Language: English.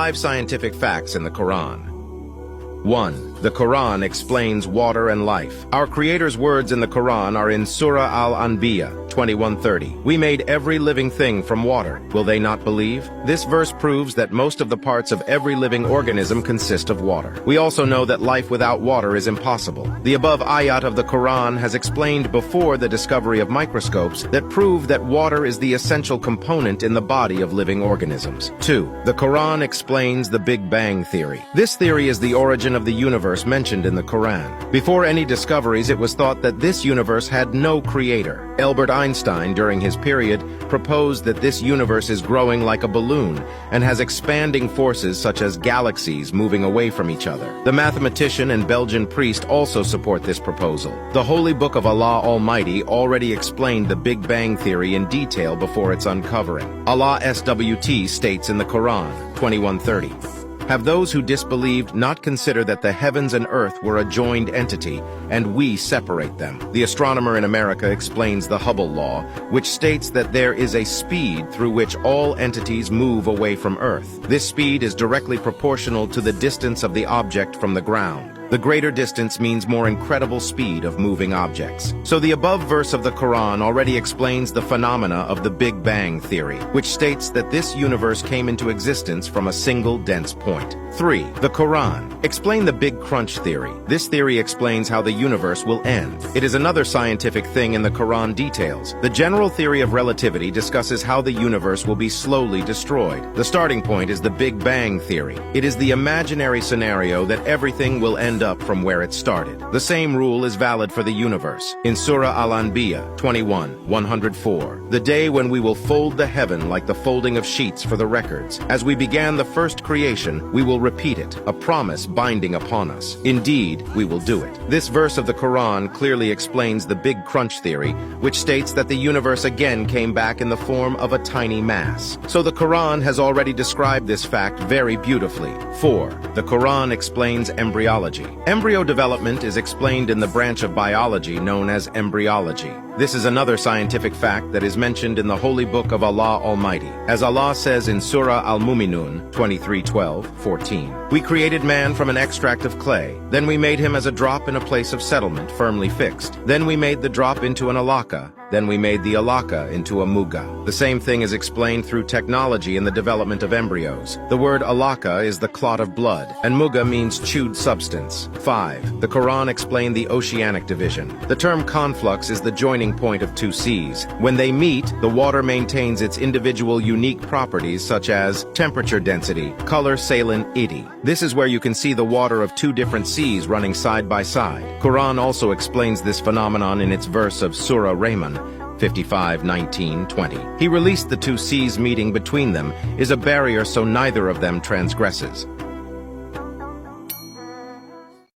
5 scientific facts in the Quran. 1. The Quran explains water and life. Our Creator's words in the Quran are in Surah Al-Anbiya 21:30. We made every living thing from water. Will they not believe? This verse proves that most of the parts of every living organism consist of water. We also know that life without water is impossible. The above ayat of the Quran has explained before the discovery of microscopes that prove that water is the essential component in the body of living organisms. 2. The Quran explains the Big Bang theory. This theory is the origin of the universe mentioned in the Quran. Before any discoveries, it was thought that this universe had no creator. Albert Einstein, during his period, proposed that this universe is growing like a balloon and has expanding forces such as galaxies moving away from each other. The mathematician and Belgian priest also support this proposal. The Holy Book of Allah Almighty already explained the Big Bang theory in detail before its uncovering. Allah SWT states in the Quran 21:30. Have those who disbelieved not consider that the heavens and earth were a joined entity, and we separate them? The astronomer in America explains the Hubble law, which states that there is a speed through which all entities move away from Earth. This speed is directly proportional to the distance of the object from the ground. The greater distance means more incredible speed of moving objects. So the above verse of the Quran already explains the phenomena of the Big Bang theory, which states that this universe came into existence from a single dense point. 3. The Quran. Explain the Big Crunch theory. This theory explains how the universe will end. It is another scientific thing in the Quran details. The general theory of relativity discusses how the universe will be slowly destroyed. The starting point is the Big Bang theory. It is the imaginary scenario that everything will end up from where it started. The same rule is valid for the universe. In Surah Al-Anbiya 21:104, the day when we will fold the heaven like the folding of sheets for the records. As we began the first creation, we will repeat it, a promise binding upon us. Indeed, we will do it. This verse of the Quran clearly explains the Big Crunch theory, which states that the universe again came back in the form of a tiny mass. So the Quran has already described this fact very beautifully. 4. The Quran explains embryology. Embryo development is explained in the branch of biology known as embryology. This is another scientific fact that is mentioned in the Holy Book of Allah Almighty. As Allah says in Surah Al-Mu'minun 23:12-14, we created man from an extract of clay. Then we made him as a drop in a place of settlement firmly fixed. Then we made the drop into an alaka. Then we made the alaka into a muga. The same thing is explained through technology in the development of embryos. The word alaka is the clot of blood, and muga means chewed substance. 5. The Quran explained the oceanic division. The term conflux is the joining point of two seas. When they meet, the water maintains its individual unique properties such as temperature density, color salinity. This is where you can see the water of two different seas running side by side. Quran also explains this phenomenon in its verse of Surah Rahman 55:19-20. He released the two seas meeting between them is a barrier so neither of them transgresses.